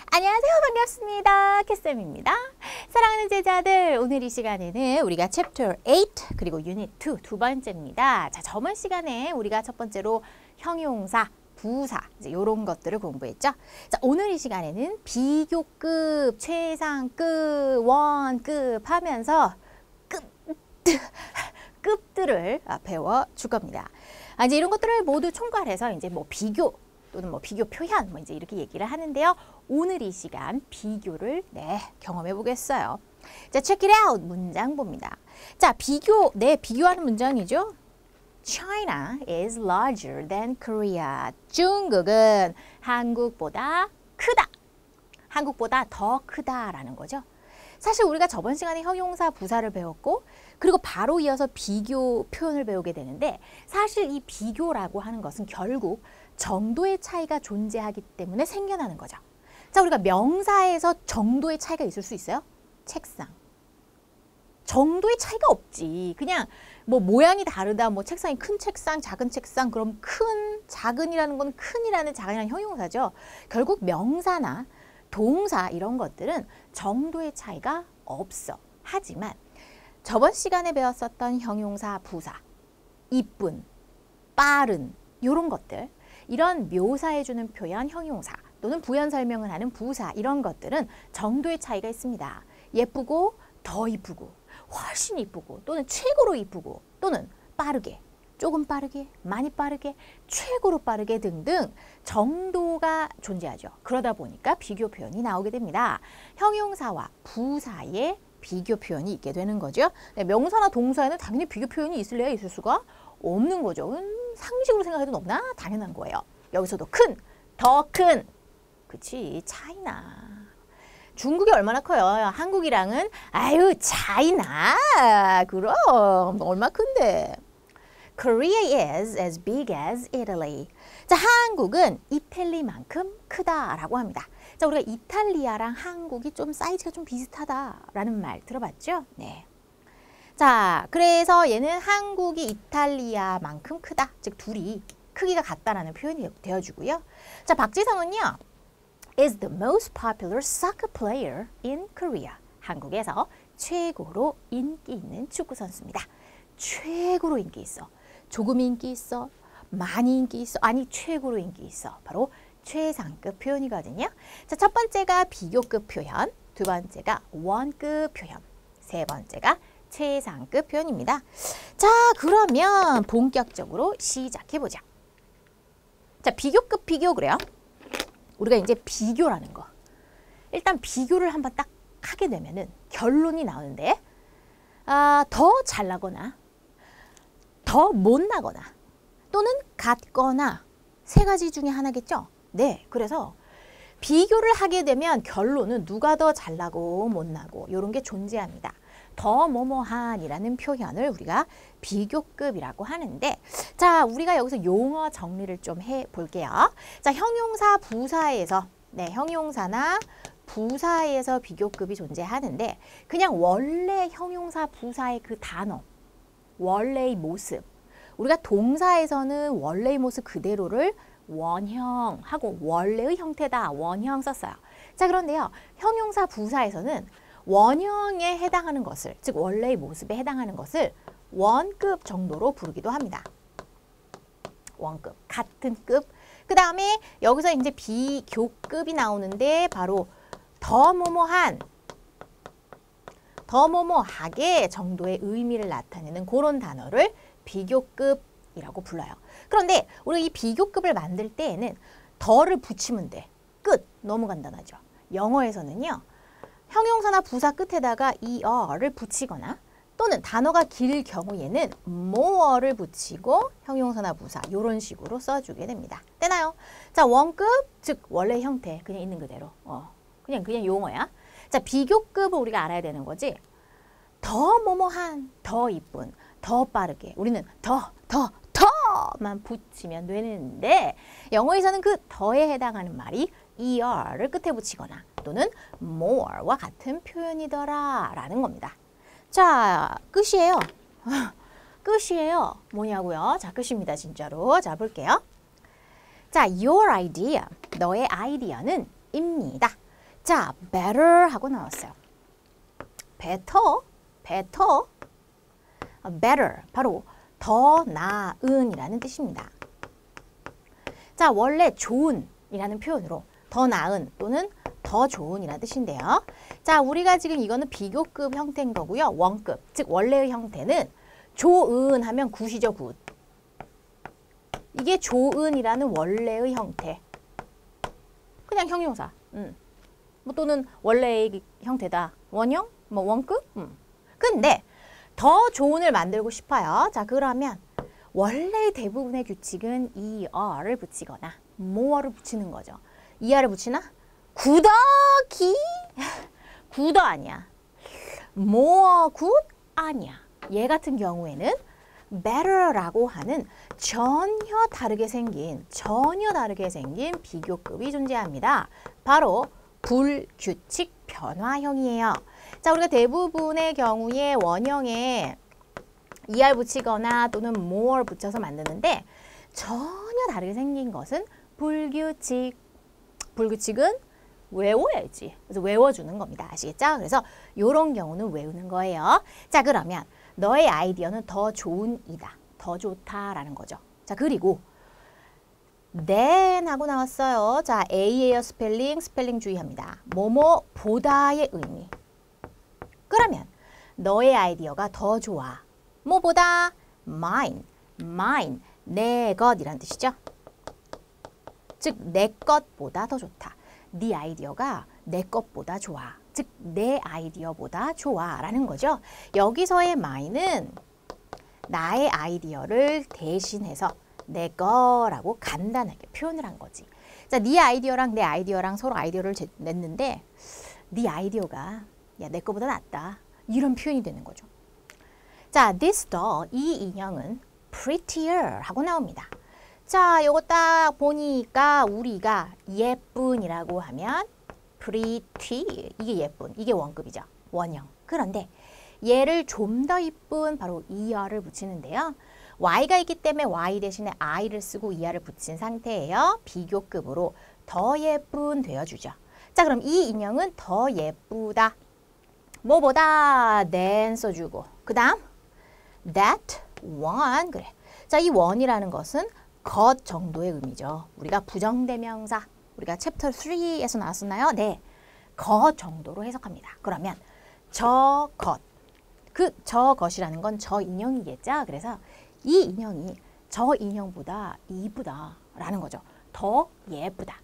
안녕하세요. 반갑습니다. 캐쌤입니다. 사랑하는 제자들, 오늘 이 시간에는 우리가 챕터 8 그리고 유닛 2 두 번째입니다. 자, 저번 시간에 우리가 첫 번째로 형용사, 부사 이런 것들을 공부했죠. 자, 오늘 이 시간에는 비교급, 최상급, 원급 하면서 급들을 배워줄 겁니다. 이제 이런 것들을 모두 총괄해서 이제 뭐 비교 또는 뭐 비교 표현 이제 이렇게 얘기를 하는데요. 오늘 이 시간 비교를 경험해 보겠어요. 자, check it out. 문장 봅니다. 자, 비교하는 문장이죠. China is larger than Korea. 중국은 한국보다 크다. 한국보다 더 크다라는 거죠. 사실 우리가 저번 시간에 형용사, 부사를 배웠고 그리고 바로 이어서 비교 표현을 배우게 되는데 사실 이 비교라고 하는 것은 결국 정도의 차이가 존재하기 때문에 생겨나는 거죠. 자, 우리가 명사에서 정도의 차이가 있을 수 있어요? 책상. 정도의 차이가 없지. 그냥 뭐 모양이 다르다. 뭐 책상이 큰 책상, 작은 책상. 그럼 큰, 작은이라는 건 큰이라는 작은이라는 형용사죠. 결국 명사나 동사 이런 것들은 정도의 차이가 없어. 하지만 저번 시간에 배웠었던 형용사, 부사, 이쁜, 빠른 이런 것들, 이런 묘사해주는 표현 형용사 또는 부연 설명을 하는 부사 이런 것들은 정도의 차이가 있습니다. 예쁘고 더 이쁘고 훨씬 이쁘고 또는 최고로 이쁘고 또는 빠르게, 조금 빠르게, 많이 빠르게, 최고로 빠르게 등등 정도가 존재하죠. 그러다 보니까 비교 표현이 나오게 됩니다. 형용사와 부사의 비교 표현이 있게 되는 거죠. 명사나 동사에는 당연히 비교 표현이 있을래야 있을 수가 없는 거죠. 상식으로 생각해도 너무나 당연한 거예요. 여기서도 큰, 더 큰. 그치, 차이나. 중국이 얼마나 커요? 한국이랑은 아유, 차이나. 그럼 얼마 큰데. Korea is as big as Italy. 자, 한국은 이탈리만큼 크다라고 합니다. 자, 우리가 이탈리아랑 한국이 좀 사이즈가 좀 비슷하다라는 말 들어봤죠? 네. 자, 그래서 얘는 한국이 이탈리아만큼 크다. 즉, 둘이 크기가 같다라는 표현이 되어주고요. 자, 박지성은요. is the most popular soccer player in Korea. 한국에서 최고로 인기 있는 축구 선수입니다. 최고로 인기 있어. 조금 인기 있어. 많이 인기 있어. 아니, 최고로 인기 있어. 바로 최상급 표현이거든요. 자, 첫 번째가 비교급 표현, 두 번째가 원급 표현, 세 번째가 최상급 표현입니다. 자, 그러면 본격적으로 시작해보자. 자, 비교급 비교 그래요. 우리가 이제 비교라는 거. 일단 비교를 한번 딱 하게 되면은 결론이 나오는데 더 잘나거나 더 못나거나 또는 같거나 세 가지 중에 하나겠죠? 네, 그래서 비교를 하게 되면 결론은 누가 더 잘나고 못나고 이런 게 존재합니다. 더 뭐뭐한이라는 표현을 우리가 비교급이라고 하는데 자, 우리가 여기서 용어 정리를 좀 해볼게요. 자, 형용사, 부사에서 형용사나 부사에서 비교급이 존재하는데 그냥 원래 형용사, 부사의 그 단어, 원래의 모습 우리가 동사에서는 원래의 모습 그대로를 원형하고 원래의 형태다, 원형 썼어요. 자, 그런데요. 형용사, 부사에서는 원형에 해당하는 것을, 즉 원래의 모습에 해당하는 것을 원급 정도로 부르기도 합니다. 원급, 같은 급. 그 다음에 여기서 이제 비교급이 나오는데 바로 더 뭐뭐한, 더 뭐뭐하게 정도의 의미를 나타내는 그런 단어를 비교급이라고 불러요. 그런데 우리가 이 비교급을 만들 때에는 더를 붙이면 돼. 끝, 너무 간단하죠. 영어에서는요. 형용사나 부사 끝에다가 er를 붙이거나 또는 단어가 길 경우에는 more를 붙이고 형용사나 부사 이런 식으로 써주게 됩니다. 되나요? 자, 원급, 즉 원래 형태 그냥 있는 그대로 그냥 용어야. 자, 비교급을 우리가 알아야 되는 거지. 더 뭐뭐한, 더 이쁜, 더 빠르게 우리는 더만 붙이면 되는데 영어에서는 그 더에 해당하는 말이 er를 끝에 붙이거나 또는 more와 같은 표현이더라 라는 겁니다. 자, 끝이에요. 끝이에요. 뭐냐고요? 자, 끝입니다. 진짜로. 자, 볼게요. 자, your idea, 너의 아이디어는 입니다. 자, better 하고 나왔어요. better, better 바로 더 나은 이라는 뜻입니다. 자, 원래 좋은 이라는 표현으로 더 나은 또는 더 좋은 이라는 뜻인데요. 자, 우리가 지금 이거는 비교급 형태인 거고요. 원급, 즉 원래의 형태는 좋은 하면 굿이죠, 굿. 이게 좋은이라는 원래의 형태. 그냥 형용사. 뭐 또는 원래의 형태다. 원형? 뭐 원급? 근데 더 좋은을 만들고 싶어요. 자, 그러면 원래 대부분의 규칙은 er를 붙이거나 more를 붙이는 거죠. er를 붙이나? 굿더기? 굿더 아니야. more good 아니야. 얘 같은 경우에는 better라고 하는 전혀 다르게 생긴 비교급이 존재합니다. 바로 불규칙 변화형이에요. 자, 우리가 대부분의 경우에 원형에 er 붙이거나 또는 more 붙여서 만드는데 전혀 다르게 생긴 것은 불규칙. 불규칙은 외워야지. 그래서 외워주는 겁니다. 아시겠죠? 그래서 이런 경우는 외우는 거예요. 자, 그러면 너의 아이디어는 더 좋은 이다. 더 좋다라는 거죠. 자, 그리고 then 하고 나왔어요. 자, A예요. 스펠링 주의합니다. 뭐뭐보다의 의미. 그러면 너의 아이디어가 더 좋아. 뭐보다? mine, 내 것이란 뜻이죠. 즉, 내 것보다 더 좋다. 네 아이디어가 내 것보다 좋아. 즉, 내 아이디어보다 좋아 라는 거죠. 여기서의 mine은 나의 아이디어를 대신해서 내 거라고 간단하게 표현을 한 거지. 자, 네 아이디어랑 내 아이디어랑 서로 아이디어를 냈는데 네 아이디어가 야, 내 거보다 낫다. 이런 표현이 되는 거죠. 자, this doll, 이 인형은 prettier 하고 나옵니다. 자, 요거 딱 보니까 우리가 예쁜이라고 하면 pretty, 이게 예쁜, 이게 원급이죠. 원형. 그런데 얘를 좀 더 이쁜 바로 er를 붙이는데요. y가 있기 때문에 y 대신에 i를 쓰고 er를 붙인 상태예요. 비교급으로 더 예쁜 되어주죠. 자, 그럼 이 인형은 더 예쁘다. 뭐보다 than 써주고 그 다음 that one. 그래. 자, 이 one이라는 것은 것 정도의 의미죠. 우리가 부정대명사, 우리가 챕터 3에서 나왔었나요? 네, 것 정도로 해석합니다. 그러면 저 것, 저 것이라는 건 저 인형이겠죠. 그래서 이 인형이 저 인형보다 이쁘다라는 거죠. 더 예쁘다.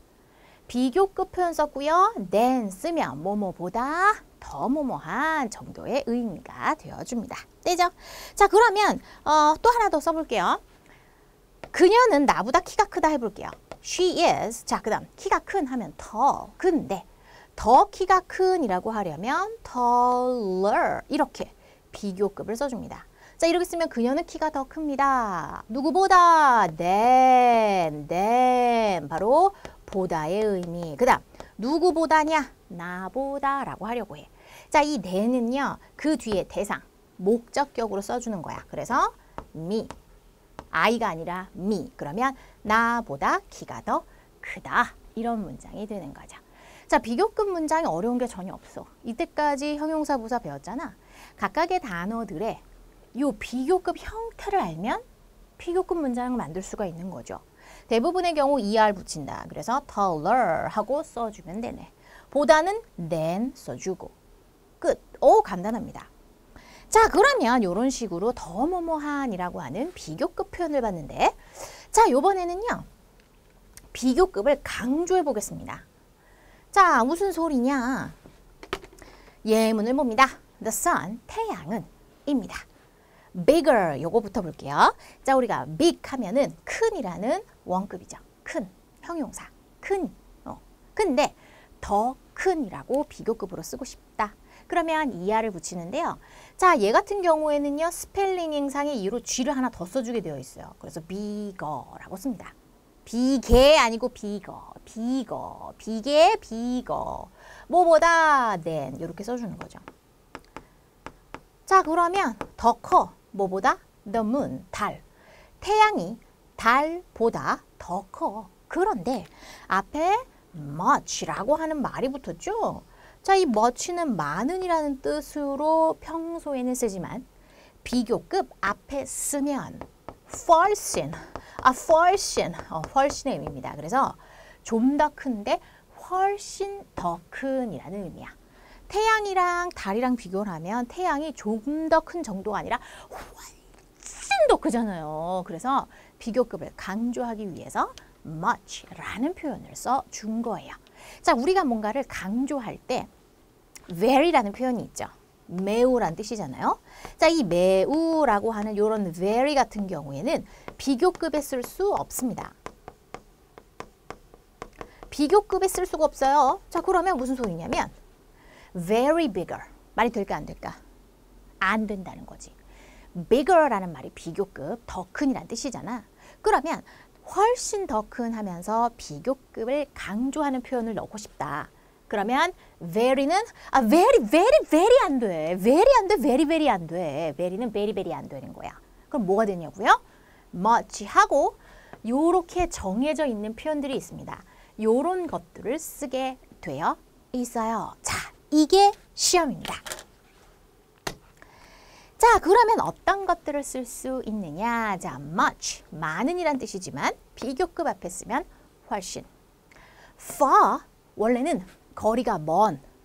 비교급 표현 썼고요. than 쓰면 뭐뭐보다 더 뭐뭐한 정도의 의미가 되어줍니다. 되죠? 자, 그러면 또 하나 더 써볼게요. 그녀는 나보다 키가 크다 해볼게요. She is. 자, 그 다음 키가 큰 하면 더. 근데 더 키가 큰이라고 하려면 taller 이렇게 비교급을 써줍니다. 자, 이렇게 쓰면 그녀는 키가 더 큽니다. 누구보다? than 바로 보다의 의미. 그 다음 누구보다냐? 나보다라고 하려고 해. 자, 이 than은요. 그 뒤에 대상, 목적격으로 써주는 거야. 그래서 me, I가 아니라 me. 그러면 나보다 키가 더 크다. 이런 문장이 되는 거죠. 자, 비교급 문장이 어려운 게 전혀 없어. 이때까지 형용사, 부사 배웠잖아. 각각의 단어들의 이 비교급 형태를 알면 비교급 문장을 만들 수가 있는 거죠. 대부분의 경우 er 붙인다. 그래서 taller 하고 써주면 되네. 보다는 than 써주고 끝. 오, 간단합니다. 자, 그러면 이런 식으로 더 뭐뭐한이라고 하는 비교급 표현을 봤는데, 자, 이번에는요. 비교급을 강조해 보겠습니다. 자, 무슨 소리냐? 예문을 봅니다. The sun, 태양은 입니다. bigger, 요거부터 볼게요. 자, 우리가 big 하면은 큰이라는 원급이죠. 큰, 형용사, 큰. 근데 더 큰이라고 비교급으로 쓰고 싶다. 그러면 er를 붙이는데요. 자, 얘 같은 경우에는요. 스펠링상에 이로 g를 하나 더 써주게 되어 있어요. 그래서 bigger라고 씁니다. 비개 아니고 비개, 뭐보다 than 이렇게 써주는 거죠. 자, 그러면 더 커, 뭐보다? the moon, 달. 태양이 달보다 더 커. 그런데 앞에 much라고 하는 말이 붙었죠. 자, 이 much는 많은이라는 뜻으로 평소에는 쓰지만 비교급 앞에 쓰면 훨씬의 의미입니다. 그래서 좀 더 큰데 훨씬 더 큰이라는 의미야. 태양이랑 달이랑 비교를 하면 태양이 좀 더 큰 정도가 아니라 훨씬 더 크잖아요. 그래서 비교급을 강조하기 위해서 much라는 표현을 써준 거예요. 자, 우리가 뭔가를 강조할 때 very라는 표현이 있죠. 매우란 뜻이잖아요. 자, 이 매우라고 하는 이런 very 같은 경우에는 비교급에 쓸 수 없습니다. 비교급에 쓸 수가 없어요. 자, 그러면 무슨 소리냐면 very bigger. 말이 될까 안 될까? 안 된다는 거지. bigger라는 말이 비교급, 더 큰이란 뜻이잖아. 그러면 훨씬 더 큰 하면서 비교급을 강조하는 표현을 넣고 싶다. 그러면 very는 very 안 돼. very 안 돼. very는 very 안 되는 거야. 그럼 뭐가 되냐고요? much 하고 요렇게 정해져 있는 표현들이 있습니다. 요런 것들을 쓰게 되어 있어요. 자, 이게 시험입니다. 자, 그러면 어떤 것들을 쓸 수 있느냐? 자, much, 많은이란 뜻이지만 비교급 앞에 쓰면 훨씬. far, 원래는 거리가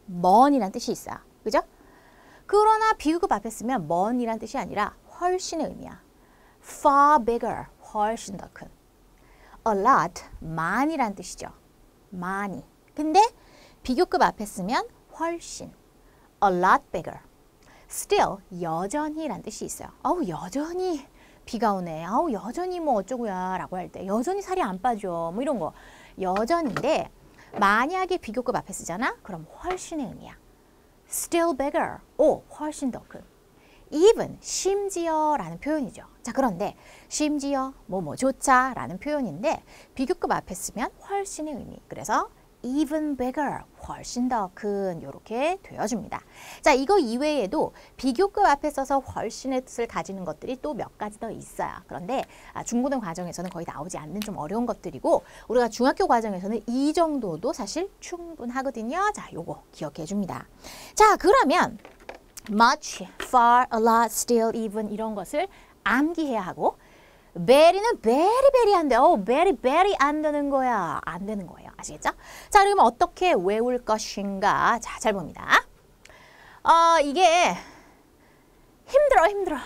먼이란 뜻이 있어요. 그죠? 그러나 비교급 앞에 쓰면 먼이란 뜻이 아니라 훨씬의 의미야. far bigger, 훨씬 더 큰. a lot, 많이란 뜻이죠. 많이. 근데 비교급 앞에 쓰면 훨씬. a lot bigger. still, 여전히란 뜻이 있어요. 여전히 비가 오네. 여전히 뭐 어쩌고야 라고 할 때 여전히 살이 안 빠져. 뭐 이런 거. 여전인데 만약에 비교급 앞에 쓰잖아? 그럼 훨씬의 의미야. still bigger. 훨씬 더 큰. even, 심지어라는 표현이죠. 자, 그런데 심지어, 뭐조차 라는 표현인데 비교급 앞에 쓰면 훨씬의 의미. 그래서 even bigger, 훨씬 더 큰 이렇게 되어줍니다. 자, 이거 이외에도 비교급 앞에 써서 훨씬의 뜻을 가지는 것들이 또 몇 가지 더 있어요. 그런데 중고등 과정에서는 거의 나오지 않는 좀 어려운 것들이고 우리가 중학교 과정에서는 이 정도도 사실 충분하거든요. 자, 요거 기억해 줍니다. 자, 그러면 much, far, a lot, still, even 이런 것을 암기해야 하고 very는 very 안 돼. very 안 되는 거야. 안 되는 거예요. 아시겠죠? 자, 그러면 어떻게 외울 것인가? 자, 잘 봅니다. 이게 힘들어.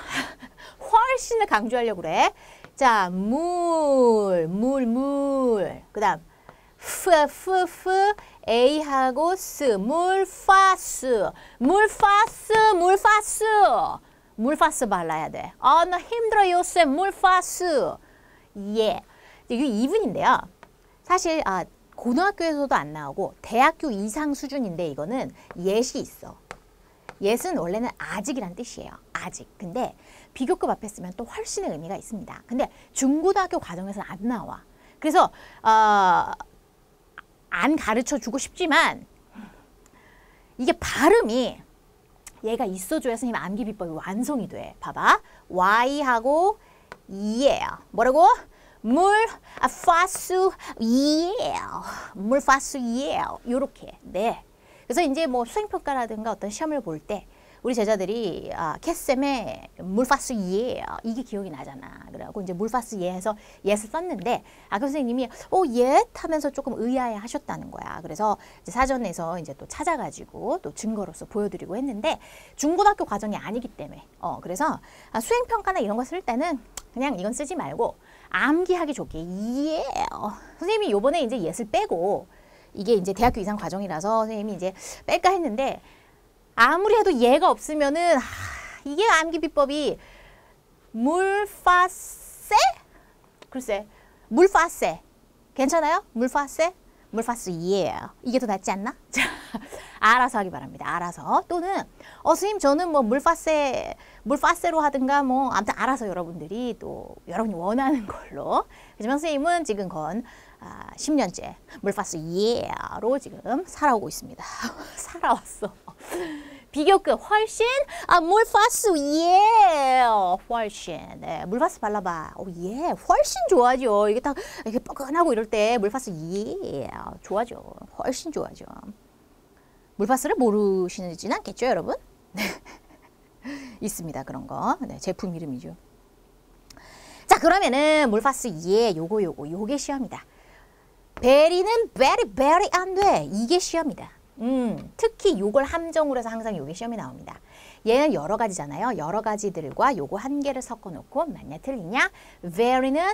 훨씬을 강조하려고 그래. 자, 물. 그 다음 A하고 스, 물파스 발라야 돼. 나 힘들어 요새 물파스. 예. 이게 이분인데요. 사실 고등학교에서도 안 나오고 대학교 이상 수준인데 이거는 예시 있어. 예는 원래는 아직이란 뜻이에요. 아직. 근데 비교급 앞에 쓰면 또 훨씬의 의미가 있습니다. 근데 중고등학교 과정에서는 안 나와. 그래서 안 가르쳐 주고 싶지만 이게 발음이 얘가 있어줘야 선생님 암기 비법이 완성이 돼. 봐봐. Y하고 yeah. 뭐라고? 물파스 yeah. 물파스 yeah. 요렇게. 네. 그래서 이제 뭐 수행평가라든가 어떤 시험을 볼 때 우리 제자들이 캐쌤의 물파스 예 이게 기억이 나잖아. 그래갖고 이제 물파스 예 해서 예를 썼는데 그 선생님이 예 하면서 조금 의아해 하셨다는 거야. 그래서 이제 사전에서 이제 또 찾아가지고 또 증거로서 보여드리고 했는데 중고등학교 과정이 아니기 때문에 그래서 수행평가나 이런 거 쓸 때는 그냥 이건 쓰지 말고 암기하기 좋게 예 선생님이 요번에 이제 예를 빼고 이게 이제 대학교 이상 과정이라서 선생님이 이제 뺄까 했는데 아무리 해도 얘가 없으면은 이게 암기 비법이 물파세? 글쎄 물파세 괜찮아요? 물파세? 물파스 예 이게 더 낫지 않나? 자, 알아서 하기 바랍니다. 알아서 또는 선생님 저는 뭐 물파세로 하든가 뭐 아무튼 알아서 여러분들이 또 여러분이 원하는 걸로. 하지만 선생님은 지금 건 10년째 물파스 예로 지금 살아오고 있습니다. 살아왔어. 비교급 훨씬 물파스 예 훨씬 네, 물파스 발라봐 예 훨씬 좋아져 이게 딱 이렇게 뻐근하고 이럴 때 물파스 예 좋아져 훨씬 좋아져 물파스를 모르시지는 않겠죠 여러분? 네. 있습니다 그런 거 네, 제품 이름이죠. 자 그러면은 물파스 예 요게 시험이다. 베리는 베리 안 돼 이게 시험이다. 특히 요걸 함정으로 해서 항상 요게 시험이 나옵니다. 얘는 여러 가지잖아요. 여러 가지들과 요거 한 개를 섞어 놓고 맞냐 틀리냐? very는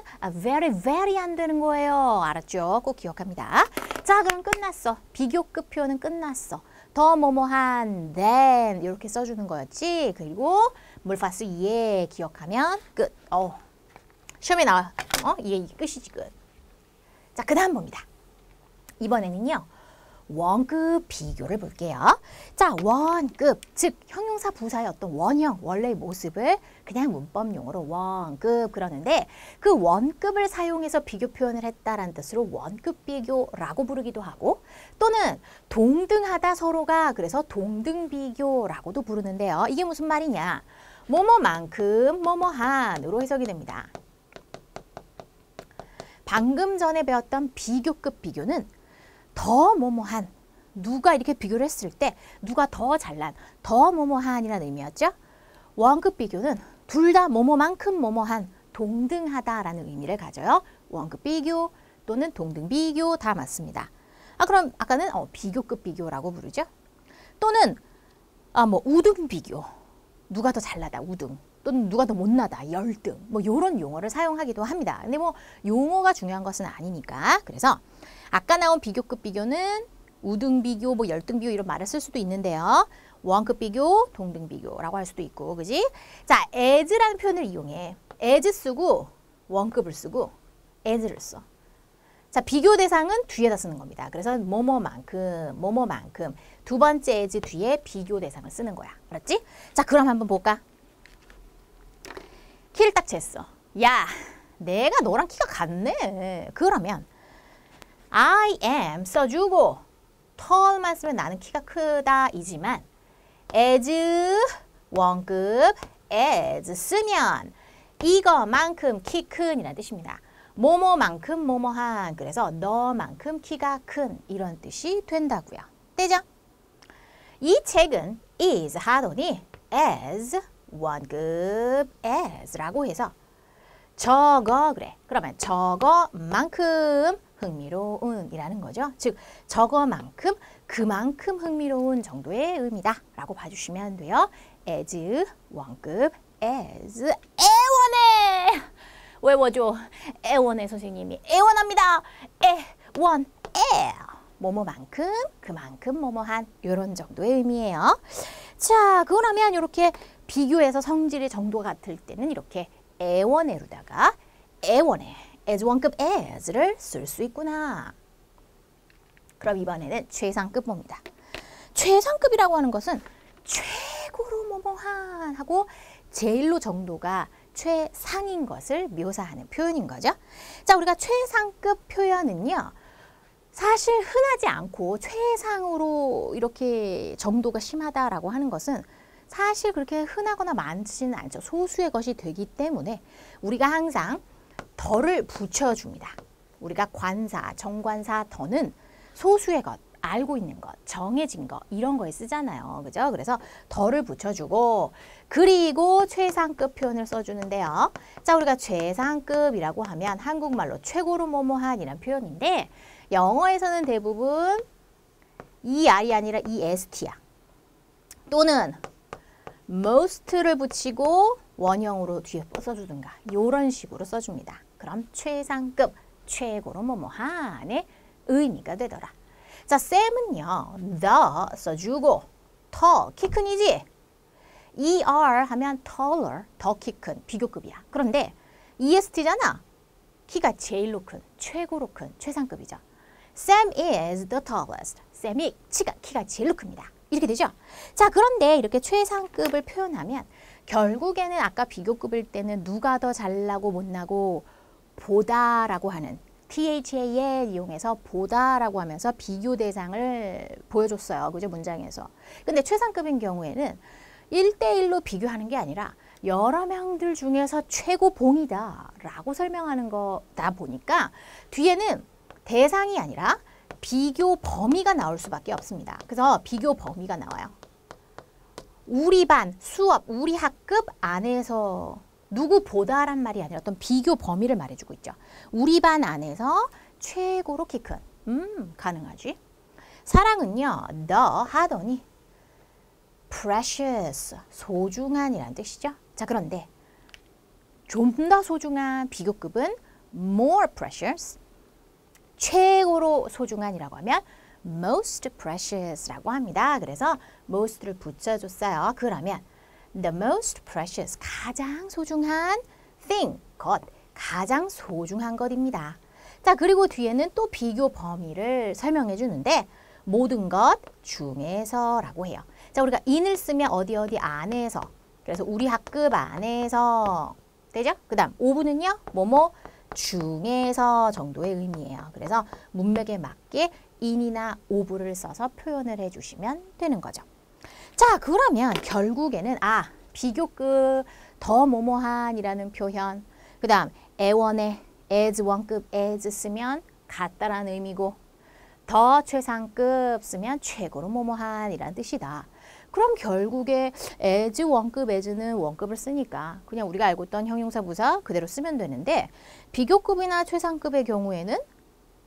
very 안 되는 거예요. 알았죠? 꼭 기억합니다. 자 그럼 끝났어. 비교급 표현은 끝났어. 더 뭐뭐한 than 이렇게 써주는 거였지. 그리고 물파스 예 기억하면 끝. 시험에 나와. 이게 끝이지 끝. 자 그 다음 봅니다. 이번에는요. 원급 비교를 볼게요. 자, 원급, 즉 형용사 부사의 어떤 원형, 원래의 모습을 그냥 문법용어로 원급 그러는데 그 원급을 사용해서 비교 표현을 했다라는 뜻으로 원급 비교라고 부르기도 하고 또는 동등하다 서로가 그래서 동등 비교라고도 부르는데요. 이게 무슨 말이냐? 뭐뭐만큼 뭐뭐한으로 해석이 됩니다. 방금 전에 배웠던 비교급 비교는 더 뭐뭐한 누가 이렇게 비교를 했을 때 누가 더 잘난 더 뭐뭐한이라는 의미였죠. 원급 비교는 둘 다 뭐뭐만큼 뭐뭐한 동등하다라는 의미를 가져요. 원급 비교 또는 동등 비교 다 맞습니다. 그럼 아까는 비교급 비교라고 부르죠. 또는 우등 비교 누가 더 잘나다 우등 또는 누가 더 못나다 열등 요런 용어를 사용하기도 합니다. 근데 용어가 중요한 것은 아니니까 그래서 아까 나온 비교급 비교는 우등 비교, 열등 비교 이런 말을 쓸 수도 있는데요. 원급 비교, 동등 비교라고 할 수도 있고, 그지? 자, as라는 표현을 이용해. as 쓰고 원급을 쓰고 as를 써. 자, 비교 대상은 뒤에다 쓰는 겁니다. 그래서 뭐뭐만큼 두 번째 as 뒤에 비교 대상을 쓰는 거야. 알았지? 자, 그럼 한번 볼까? 키를 딱 쟀어. 야, 내가 너랑 키가 같네. 그러면 I am 써주고 tall만 쓰면 나는 키가 크다 이지만 as 원급 as 쓰면 이거만큼 키 큰 이라는 뜻입니다. 뭐뭐만큼 뭐뭐한 그래서 너만큼 키가 큰 이런 뜻이 된다고요. 되죠? 이 책은 is 하더니 as 원급 as라고 해서 저거 그래. 그러면 저거만큼 흥미로운 이라는 거죠. 즉 저거만큼 그만큼 흥미로운 정도의 의미다 라고 봐주시면 돼요. as 원급 as 애원해 외워줘. 애원해 선생님이 애원합니다. 애원 애 뭐뭐만큼 그만큼 뭐뭐한 이런 정도의 의미예요. 자 그러면 이렇게 비교해서 성질의 정도가 같을 때는 이렇게 애원해로다가 애원해 as 원급 as를 쓸 수 있구나. 그럼 이번에는 최상급 봅니다. 최상급이라고 하는 것은 최고로 뭐뭐한 하고 제일로 정도가 최상인 것을 묘사하는 표현인 거죠. 자, 우리가 최상급 표현은요. 사실 흔하지 않고 최상으로 이렇게 정도가 심하다라고 하는 것은 사실 그렇게 흔하거나 많지는 않죠. 소수의 것이 되기 때문에 우리가 항상 더를 붙여줍니다. 우리가 관사, 정관사 더는 소수의 것, 알고 있는 것, 정해진 것 이런 거에 쓰잖아요. 그죠? 그래서 더를 붙여주고 그리고 최상급 표현을 써주는데요. 자, 우리가 최상급이라고 하면 한국말로 최고로 뭐뭐한이라는 표현인데 영어에서는 대부분 ER이 아니라 EST야. 또는 most를 붙이고 원형으로 뒤에 써주든가 이런 식으로 써줍니다. 그럼 최상급, 최고로 뭐뭐한의 의미가 되더라. 자, 쌤은요. the 써주고 tall, 키 큰이지? er 하면 taller, 더 키 큰, 비교급이야. 그런데 est잖아. 키가 제일로 큰, 최고로 큰, 최상급이죠. Sam is the tallest. 쌤이 키가 제일로 큽니다. 이렇게 되죠? 자, 그런데 이렇게 최상급을 표현하면 결국에는 아까 비교급일 때는 누가 더 잘나고 못나고 보다라고 하는 THAL 이용해서 보다라고 하면서 비교 대상을 보여줬어요. 그죠? 문장에서. 근데 최상급인 경우에는 1대1로 비교하는 게 아니라 여러 명들 중에서 최고 봉이다 라고 설명하는 거다 보니까 뒤에는 대상이 아니라 비교 범위가 나올 수밖에 없습니다. 그래서 비교 범위가 나와요. 우리 반, 수업, 우리 학급 안에서 누구보다란 말이 아니라 어떤 비교 범위를 말해주고 있죠. 우리 반 안에서 최고로 키 큰. 가능하지. 사랑은요. 더 하더니 precious, 소중한이라는 뜻이죠. 자, 그런데 좀 더 소중한 비교급은 more precious, 최고로 소중한이라고 하면 most precious라고 합니다. 그래서 most를 붙여줬어요. 그러면 the most precious, 가장 소중한 thing, 것, 가장 소중한 것입니다. 자, 그리고 뒤에는 또 비교 범위를 설명해 주는데 모든 것 중에서라고 해요. 자, 우리가 in을 쓰면 어디 안에서, 그래서 우리 학급 안에서 되죠? 그 다음 오브는요, 뭐뭐 중에서 정도의 의미예요. 그래서 문맥에 맞게 in이나 ove를 써서 표현을 해주시면 되는 거죠. 자, 그러면 결국에는 비교급 더 뭐뭐한이라는 표현, 그 다음 A1에 as 원급 as 쓰면 같다라는 의미고 더 최상급 쓰면 최고로 뭐뭐한이라는 뜻이다. 그럼 결국에 as 원급 as는 원급을 쓰니까 그냥 우리가 알고 있던 형용사 부사 그대로 쓰면 되는데 비교급이나 최상급의 경우에는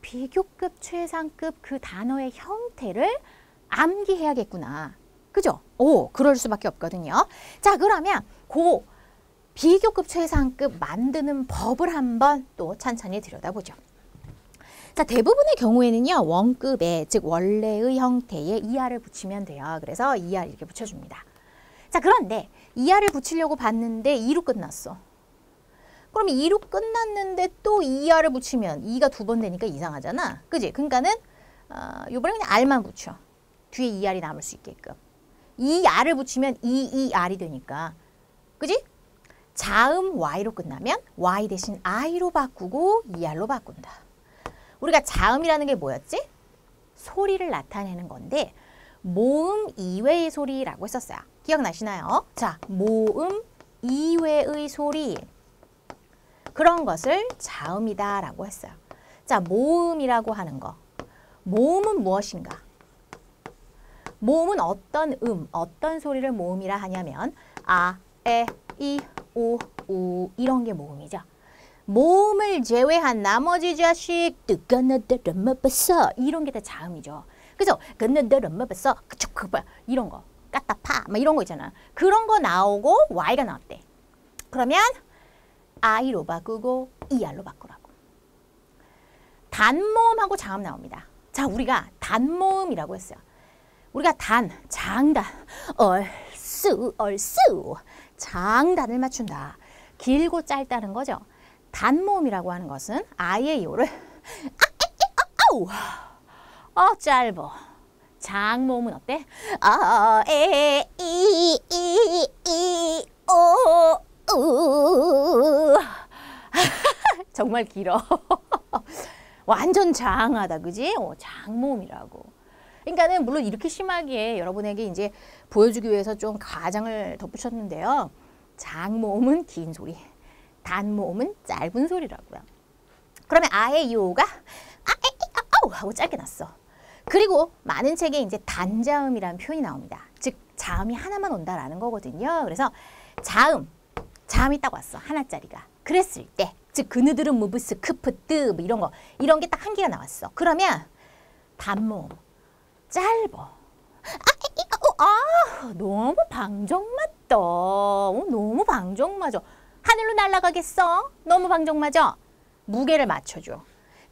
비교급, 최상급 그 단어의 형태를 암기해야겠구나. 그죠? 그럴 수밖에 없거든요. 자, 그러면 그 비교급, 최상급 만드는 법을 한번 또 찬찬히 들여다보죠. 자, 대부분의 경우에는요. 원급에, 즉 원래의 형태에 ER을 붙이면 돼요. 그래서 ER 이렇게 붙여줍니다. 자, 그런데 ER을 붙이려고 봤는데 2로 끝났어. 그럼 2로 끝났는데 또 ER을 붙이면 2가 두 번 되니까 이상하잖아. 그지? 그러니까는 이번에 그냥 R만 붙여. 뒤에 ER이 남을 수 있게끔. 이 R을 붙이면 ER이 되니까. 그지? 자음 Y로 끝나면 Y 대신 I로 바꾸고 ER로 바꾼다. 우리가 자음이라는 게 뭐였지? 소리를 나타내는 건데 모음 이외의 소리라고 했었어요. 기억나시나요? 자, 모음 이외의 소리. 그런 것을 자음이다 라고 했어요. 자, 모음이라고 하는 거. 모음은 무엇인가? 모음은 어떤 소리를 모음이라 하냐면 아, 에, 이, 오, 우 이런 게 모음이죠. 모음을 제외한 나머지 자식 뜨거나더러마버서 이런 게 다 자음이죠. 그래서 거나더러마버서 이런 거 까따파 막 이런 거 있잖아. 그런 거 나오고 Y가 나왔대. 그러면 I로 바꾸고 ER로 바꾸라고. 단모음하고 자음 나옵니다. 자, 우리가 단모음이라고 했어요. 우리가 장단, 얼쑤 장단을 맞춘다. 길고 짧다는 거죠. 단모음이라고 하는 것은 아의 요를 짧어. 장모음은 어때? 에, 이, 오, 우. 정말 길어. 완전 장하다, 그지? 장모음이라고. 그러니까는 물론 이렇게 심하게 여러분에게 이제 보여주기 위해서 좀 가장을 덧붙였는데요. 장모음은 긴 소리, 단모음은 짧은 소리라고요. 그러면 아의 이오가 하고 짧게 났어. 그리고 많은 책에 이제 단자음이라는 표현이 나옵니다. 즉 자음이 하나만 온다라는 거거든요. 그래서 자음이 딱 왔어. 하나짜리가. 그랬을 때, 즉 그느들은 무브스, 크프뜨 뭐 이런 게 딱 한 개가 나왔어. 그러면 단모음 짧어. 너무 방정맞다. 너무 방정맞아. 하늘로 날아가겠어? 너무 방정맞아. 무게를 맞춰줘.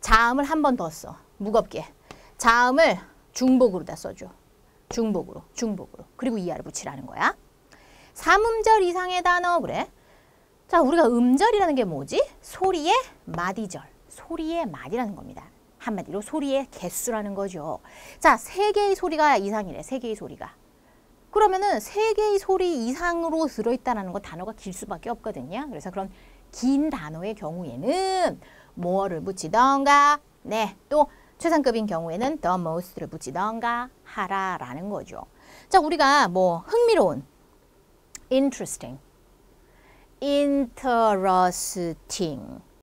자음을 한 번 더 써. 무겁게. 자음을 중복으로다 써줘. 중복으로. 그리고 ER을 붙이라는 거야. 3음절 이상의 단어 그래. 자, 우리가 음절이라는 게 뭐지? 소리의 마디절. 소리의 마디라는 겁니다. 한마디로 소리의 개수라는 거죠. 자, 3개의 소리가 이상이래. 3개의 소리가. 그러면은 3개의 소리 이상으로 들어있다는 거 단어가 길 수밖에 없거든요. 그래서 그런 긴 단어의 경우에는 more를 붙이던가 네, 또 최상급인 경우에는 the most를 붙이던가 하라라는 거죠. 자, 우리가 뭐 흥미로운 interesting, interesting